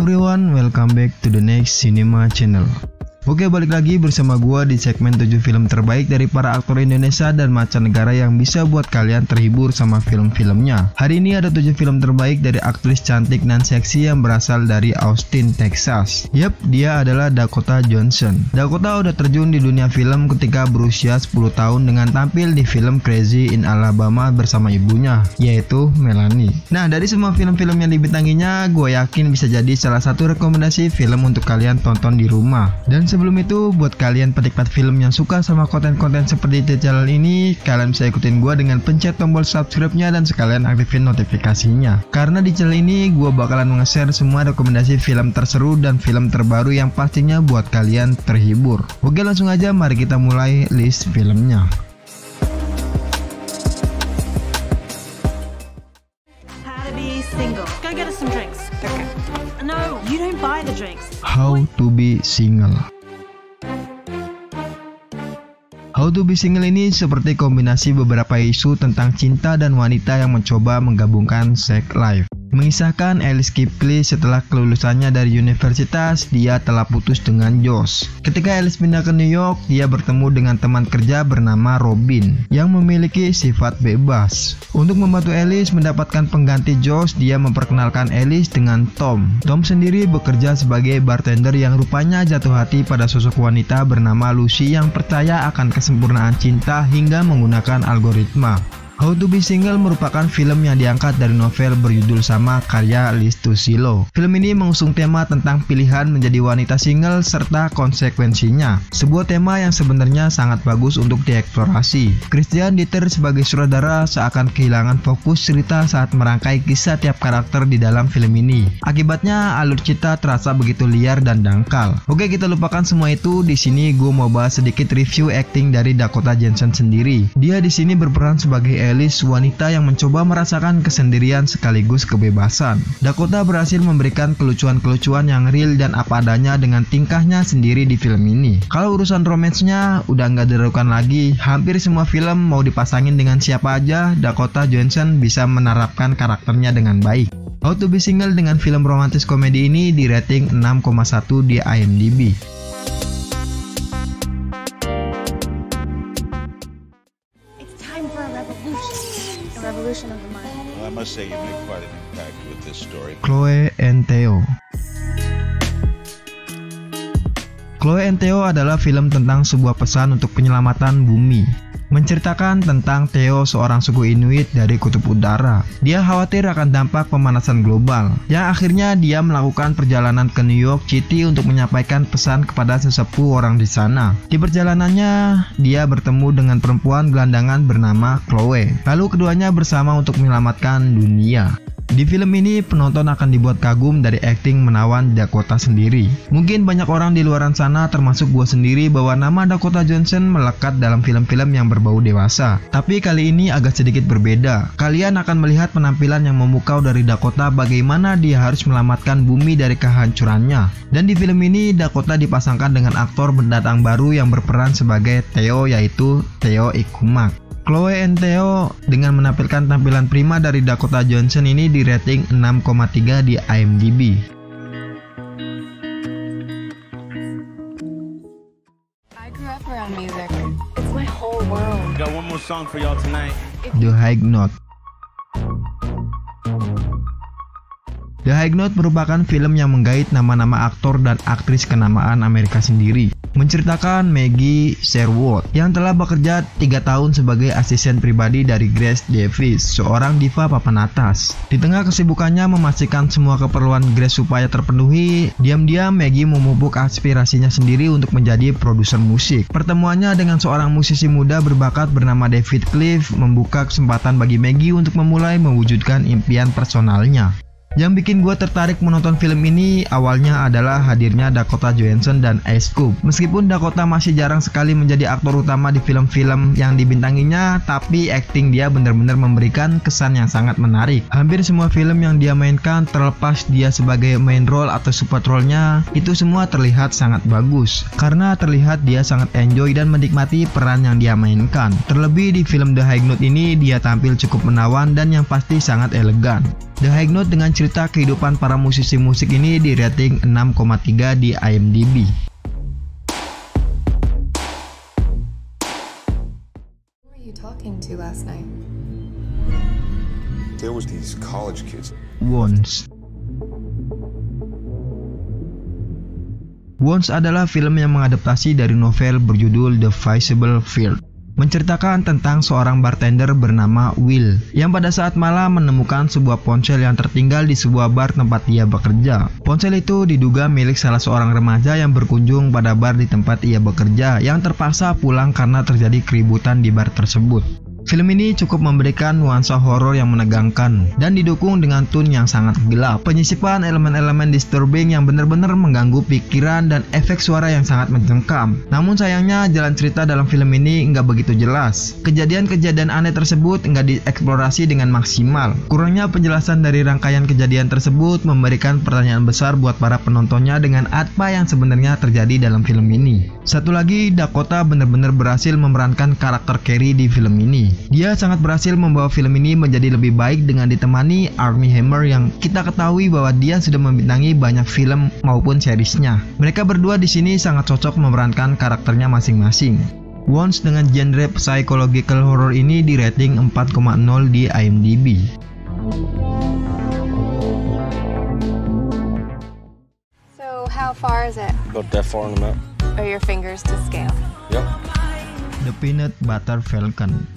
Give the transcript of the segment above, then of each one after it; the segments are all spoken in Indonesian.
everyone, welcome back to the next cinema channel. Oke, balik lagi bersama gua di segmen 7 film terbaik dari para aktor Indonesia dan mancanegara yang bisa buat kalian terhibur sama film-filmnya. Hari ini ada 7 film terbaik dari aktris cantik dan seksi yang berasal dari Austin, Texas. Yap, dia adalah Dakota Johnson. Dakota udah terjun di dunia film ketika berusia 10 tahun dengan tampil di film Crazy in Alabama bersama ibunya, yaitu Melanie. Nah, dari semua film-film yang dibintanginya, gue yakin bisa jadi salah satu rekomendasi film untuk kalian tonton di rumah. Dan sebelum itu, buat kalian penikmat film yang suka sama konten-konten seperti di channel ini, kalian bisa ikutin gue dengan pencet tombol subscribe-nya dan sekalian aktifin notifikasinya. Karena di channel ini, gue bakalan nge-share semua rekomendasi film terseru dan film terbaru yang pastinya buat kalian terhibur. Oke, langsung aja mari kita mulai list filmnya. How to be Single. How to be Single ini seperti kombinasi beberapa isu tentang cinta dan wanita yang mencoba menggabungkan sex life. Mengisahkan Alice Kipling setelah kelulusannya dari universitas, dia telah putus dengan Josh. Ketika Alice pindah ke New York, dia bertemu dengan teman kerja bernama Robin yang memiliki sifat bebas. Untuk membantu Alice mendapatkan pengganti Josh, dia memperkenalkan Alice dengan Tom. Tom sendiri bekerja sebagai bartender yang rupanya jatuh hati pada sosok wanita bernama Lucy yang percaya akan kesempurnaan cinta hingga menggunakan algoritma. How to be Single merupakan film yang diangkat dari novel berjudul sama karya Liz Tuccillo. Film ini mengusung tema tentang pilihan menjadi wanita single serta konsekuensinya. Sebuah tema yang sebenarnya sangat bagus untuk dieksplorasi. Christian Ditter sebagai sutradara seakan kehilangan fokus cerita saat merangkai kisah tiap karakter di dalam film ini. Akibatnya alur cerita terasa begitu liar dan dangkal. Oke, kita lupakan semua itu. Di sini gue mau bahas sedikit review acting dari Dakota Johnson sendiri. Dia di sini berperan sebagai Alice, wanita yang mencoba merasakan kesendirian sekaligus kebebasan. Dakota berhasil memberikan kelucuan-kelucuan yang real dan apa adanya dengan tingkahnya sendiri di film ini. Kalau urusan romansnya udah nggak diragukan lagi, hampir semua film mau dipasangin dengan siapa aja, Dakota Johnson bisa menerapkan karakternya dengan baik. How to be Single dengan film romantis komedi ini di rating 6,1 di IMDb. Chloe and Theo. Chloe and Theo adalah film tentang sebuah pesan untuk penyelamatan bumi. Menceritakan tentang Theo, seorang suku Inuit dari kutub utara. Dia khawatir akan dampak pemanasan global, yang akhirnya dia melakukan perjalanan ke New York City untuk menyampaikan pesan kepada sesepuh orang di sana. Di perjalanannya, dia bertemu dengan perempuan gelandangan bernama Chloe. Lalu keduanya bersama untuk menyelamatkan dunia. Di film ini, penonton akan dibuat kagum dari akting menawan Dakota sendiri. Mungkin banyak orang di luaran sana, termasuk gue sendiri, bahwa nama Dakota Johnson melekat dalam film-film yang berbau dewasa. Tapi kali ini agak sedikit berbeda. Kalian akan melihat penampilan yang memukau dari Dakota, bagaimana dia harus menyelamatkan bumi dari kehancurannya. Dan di film ini, Dakota dipasangkan dengan aktor pendatang baru yang berperan sebagai Theo, yaitu Theo Ikumak. Chloe and Theo dengan menampilkan tampilan prima dari Dakota Johnson ini di rating 6,3 di IMDb. The High Note. The High Note merupakan film yang menggait nama-nama aktor dan aktris kenamaan Amerika sendiri. Menceritakan Maggie Sherwood yang telah bekerja 3 tahun sebagai asisten pribadi dari Grace Davis, seorang diva papan atas. Di tengah kesibukannya memastikan semua keperluan Grace supaya terpenuhi, diam-diam Maggie memupuk aspirasinya sendiri untuk menjadi produser musik. Pertemuannya dengan seorang musisi muda berbakat bernama David Cliff membuka kesempatan bagi Maggie untuk memulai mewujudkan impian personalnya. Yang bikin gue tertarik menonton film ini awalnya adalah hadirnya Dakota Johnson dan Ice Cube. Meskipun Dakota masih jarang sekali menjadi aktor utama di film-film yang dibintanginya, tapi akting dia benar-benar memberikan kesan yang sangat menarik. Hampir semua film yang dia mainkan, terlepas dia sebagai main role atau support role-nya, itu semua terlihat sangat bagus. Karena terlihat dia sangat enjoy dan menikmati peran yang dia mainkan. Terlebih di film The High Note ini, dia tampil cukup menawan dan yang pasti sangat elegan. The High Note dengan cerita cerita kehidupan para musisi musik ini di rating 6,3 di IMDb. Once adalah film yang mengadaptasi dari novel berjudul The Visible Field. Menceritakan tentang seorang bartender bernama Will yang pada saat malam menemukan sebuah ponsel yang tertinggal di sebuah bar tempat ia bekerja. Ponsel itu diduga milik salah seorang remaja yang berkunjung pada bar di tempat ia bekerja yang terpaksa pulang karena terjadi keributan di bar tersebut. Film ini cukup memberikan nuansa horor yang menegangkan dan didukung dengan tone yang sangat gelap. Penyisipan elemen-elemen disturbing yang benar-benar mengganggu pikiran dan efek suara yang sangat mencengkam. Namun sayangnya jalan cerita dalam film ini nggak begitu jelas. Kejadian-kejadian aneh tersebut nggak dieksplorasi dengan maksimal. Kurangnya penjelasan dari rangkaian kejadian tersebut memberikan pertanyaan besar buat para penontonnya dengan apa yang sebenarnya terjadi dalam film ini. Satu lagi, Dakota benar-benar berhasil memerankan karakter Carrie di film ini. Dia sangat berhasil membawa film ini menjadi lebih baik dengan ditemani Armie Hammer yang kita ketahui bahwa dia sudah membintangi banyak film maupun seriesnya. Mereka berdua di sini sangat cocok memerankan karakternya masing-masing. Once dengan genre psychological horror ini di rating 4,0 di IMDb. So how far is it? About that far on the map. Are your fingers to scale? Yep. The Peanut Butter Falcon.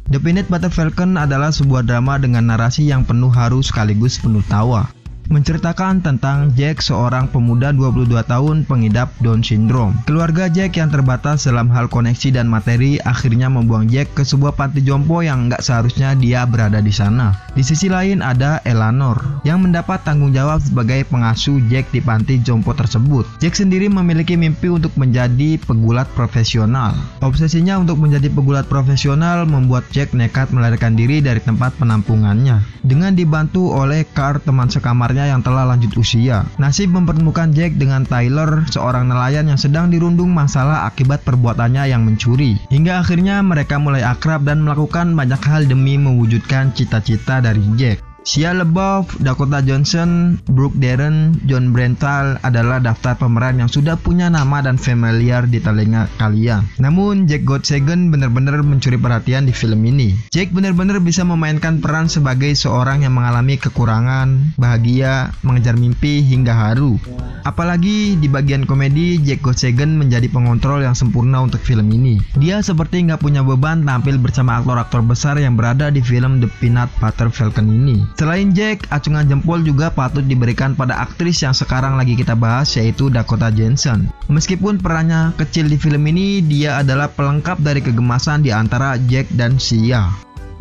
The Peanut Butter Falcon adalah sebuah drama dengan narasi yang penuh haru sekaligus penuh tawa. Menceritakan tentang Jack, seorang pemuda 22 tahun pengidap Down syndrome. Keluarga Jack yang terbatas dalam hal koneksi dan materi akhirnya membuang Jack ke sebuah panti jompo yang nggak seharusnya dia berada di sana. Di sisi lain ada Eleanor yang mendapat tanggung jawab sebagai pengasuh Jack di panti jompo tersebut. Jack sendiri memiliki mimpi untuk menjadi pegulat profesional. Obsesinya untuk menjadi pegulat profesional membuat Jack nekat melarikan diri dari tempat penampungannya. Dengan dibantu oleh Carl, teman sekamarnya yang telah lanjut usia. Nasib mempertemukan Jack dengan Tyler, seorang nelayan yang sedang dirundung masalah akibat perbuatannya yang mencuri. Hingga akhirnya mereka mulai akrab dan melakukan banyak hal demi mewujudkan cita-cita dari Jack. Shia LaBeouf, Dakota Johnson, Brooke Darren, John Bernthal adalah daftar pemeran yang sudah punya nama dan familiar di telinga kalian. Namun Jack Gottsagen benar-benar mencuri perhatian di film ini. Jack benar-benar bisa memainkan peran sebagai seorang yang mengalami kekurangan, bahagia, mengejar mimpi hingga haru. Apalagi di bagian komedi, Jack Gottsagen menjadi pengontrol yang sempurna untuk film ini. Dia seperti nggak punya beban tampil bersama aktor-aktor besar yang berada di film The Peanut Butter Falcon ini. Selain Jack, acungan jempol juga patut diberikan pada aktris yang sekarang lagi kita bahas, yaitu Dakota Johnson. Meskipun perannya kecil di film ini, dia adalah pelengkap dari kegemasan di antara Jack dan Shia.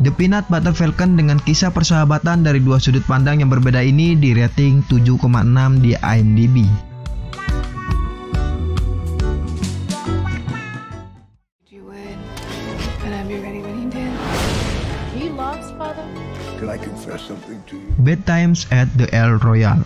The Peanut Butter Falcon dengan kisah persahabatan dari dua sudut pandang yang berbeda ini di rating 7,6 di IMDb. Can I confess something to you? Bad Times at the El Royale.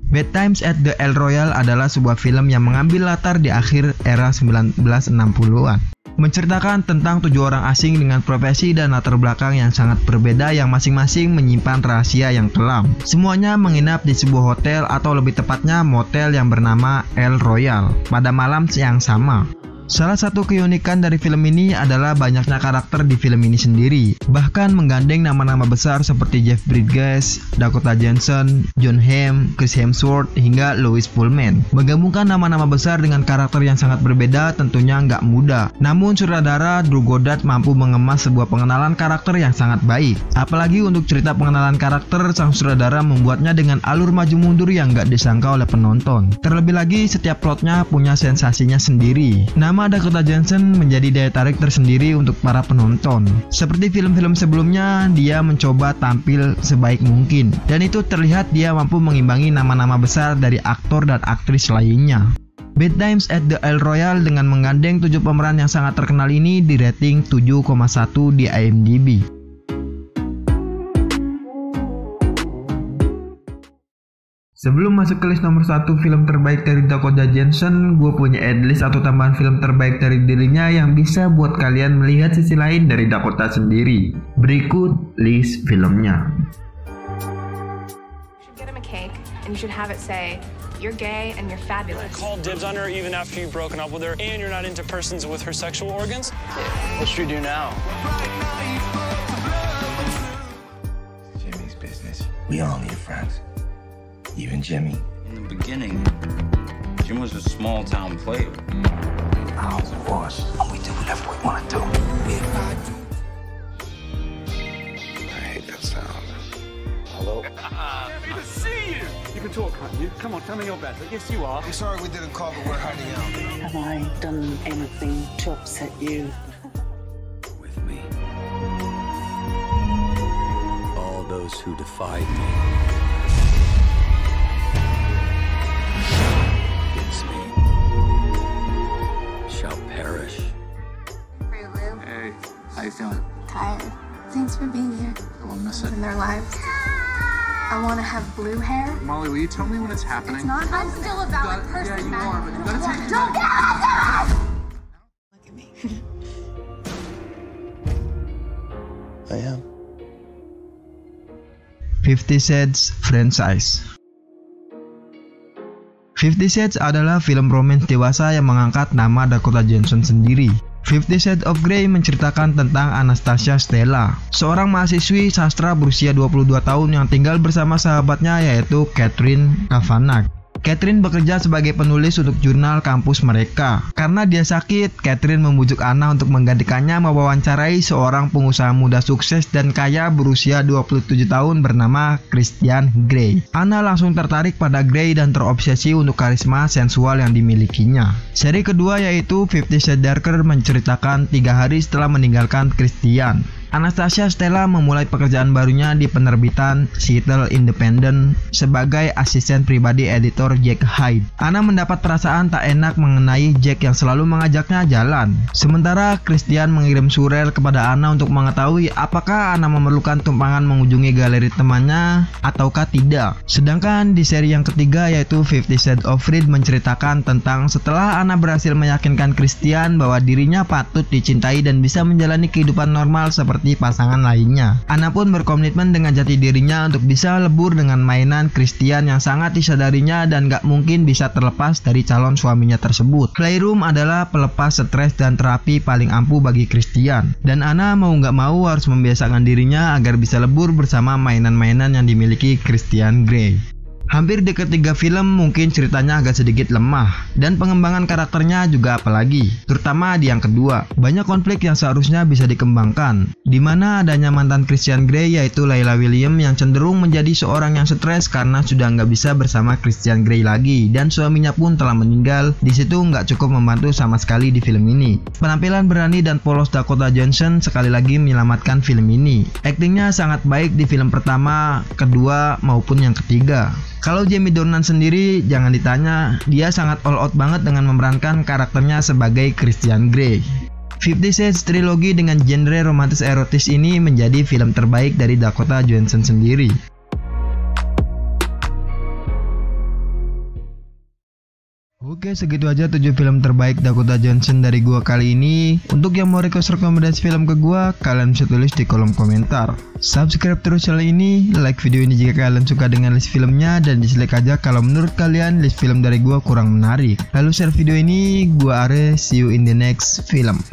Bad Times at the El Royale adalah sebuah film yang mengambil latar di akhir era 1960-an. Menceritakan tentang 7 orang asing dengan profesi dan latar belakang yang sangat berbeda yang masing-masing menyimpan rahasia yang kelam. Semuanya menginap di sebuah hotel atau lebih tepatnya motel yang bernama El Royale pada malam yang sama. Salah satu keunikan dari film ini adalah banyaknya karakter di film ini sendiri, bahkan menggandeng nama-nama besar seperti Jeff Bridges, Dakota Johnson, Jon Hamm, Chris Hemsworth, hingga Louis Pullman. Menggabungkan nama-nama besar dengan karakter yang sangat berbeda tentunya nggak mudah. Namun sutradara Drew Goddard mampu mengemas sebuah pengenalan karakter yang sangat baik. Apalagi untuk cerita pengenalan karakter, sang sutradara membuatnya dengan alur maju mundur yang nggak disangka oleh penonton. Terlebih lagi setiap plotnya punya sensasinya sendiri. Nama Dakota Johnson menjadi daya tarik tersendiri untuk para penonton. Seperti film-film sebelumnya, dia mencoba tampil sebaik mungkin, dan itu terlihat dia mampu mengimbangi nama-nama besar dari aktor dan aktris lainnya. Bad Times at the El Royale dengan menggandeng 7 pemeran yang sangat terkenal ini di rating 7,1 di IMDb. Sebelum masuk ke list nomor 1 film terbaik dari Dakota Johnson, gue punya adlist atau tambahan film terbaik dari dirinya yang bisa buat kalian melihat sisi lain dari Dakota sendiri. Berikut list filmnya. You should get him a cake and you should have it say, "You're gay and you're fabulous." Call dibs on her even after you've broken up with her and you're not into persons with her sexual organs? What should we do now? Jimmy's business. We all need friends. Even Jimmy. In the beginning, Jim was a small town player. I was divorced, and we do whatever we want to do. I hate that sound. Hello? Happy to see you! You can talk, can't you? Come on, tell me you're better. Yes, you are. I'm sorry we didn't call, but we're hiding out. Have I done anything to upset you? With me. All those who defied me. Against me. Shall perish. Hey, how you feeling? Tired. Thanks for being here We'll miss it. in their lives. I want to have blue hair. Molly, will you tell me when it's happening? It's not. I'm still a valid person, you Matt. are, but you gotta take it Don't back. get out of Look at me. I am. 50 Shades franchise. 50 Shades adalah film romance dewasa yang mengangkat nama Dakota Johnson sendiri. 50 Shades of Grey menceritakan tentang Anastasia Stella, seorang mahasiswi sastra berusia 22 tahun yang tinggal bersama sahabatnya yaitu Catherine Kavanagh. Catherine bekerja sebagai penulis untuk jurnal kampus mereka. Karena dia sakit, Catherine membujuk Anna untuk menggantikannya mewawancarai seorang pengusaha muda sukses dan kaya berusia 27 tahun bernama Christian Grey. Anna langsung tertarik pada Grey dan terobsesi untuk karisma sensual yang dimilikinya. Seri kedua yaitu 50 Shades Darker menceritakan 3 hari setelah meninggalkan Christian. Anastasia Stella memulai pekerjaan barunya di penerbitan Seattle Independent sebagai asisten pribadi editor Jack Hyde. Anna mendapat perasaan tak enak mengenai Jack yang selalu mengajaknya jalan. Sementara Christian mengirim surel kepada Anna untuk mengetahui apakah Anna memerlukan tumpangan mengunjungi galeri temannya ataukah tidak. Sedangkan di seri yang ketiga yaitu 50 Shades of Red menceritakan tentang setelah Anna berhasil meyakinkan Christian bahwa dirinya patut dicintai dan bisa menjalani kehidupan normal seperti pasangan lainnya. Anna pun berkomitmen dengan jati dirinya untuk bisa lebur dengan mainan Christian yang sangat disadarinya dan gak mungkin bisa terlepas dari calon suaminya tersebut. Playroom adalah pelepas stres dan terapi paling ampuh bagi Christian. Dan Anna mau gak mau harus membiasakan dirinya agar bisa lebur bersama mainan-mainan yang dimiliki Christian Grey. Hampir di ketiga film mungkin ceritanya agak sedikit lemah dan pengembangan karakternya juga apalagi, terutama di yang kedua. Banyak konflik yang seharusnya bisa dikembangkan, di mana adanya mantan Christian Grey yaitu Layla Williams yang cenderung menjadi seorang yang stres karena sudah nggak bisa bersama Christian Grey lagi dan suaminya pun telah meninggal. Di situ nggak cukup membantu sama sekali di film ini. Penampilan berani dan polos Dakota Johnson sekali lagi menyelamatkan film ini. Aktingnya sangat baik di film pertama, kedua maupun yang ketiga. Kalau Jamie Dornan sendiri jangan ditanya, dia sangat all out banget dengan memerankan karakternya sebagai Christian Grey. 50 Shades trilogi dengan genre romantis erotis ini menjadi film terbaik dari Dakota Johnson sendiri. Oke, segitu aja 7 film terbaik Dakota Johnson dari gua kali ini. Untuk yang mau request rekomendasi film ke gua, kalian bisa tulis di kolom komentar. Subscribe terus channel ini, like video ini jika kalian suka dengan list filmnya, dan dislike aja kalau menurut kalian list film dari gua kurang menarik. Lalu share video ini, gua Are, see you in the next film.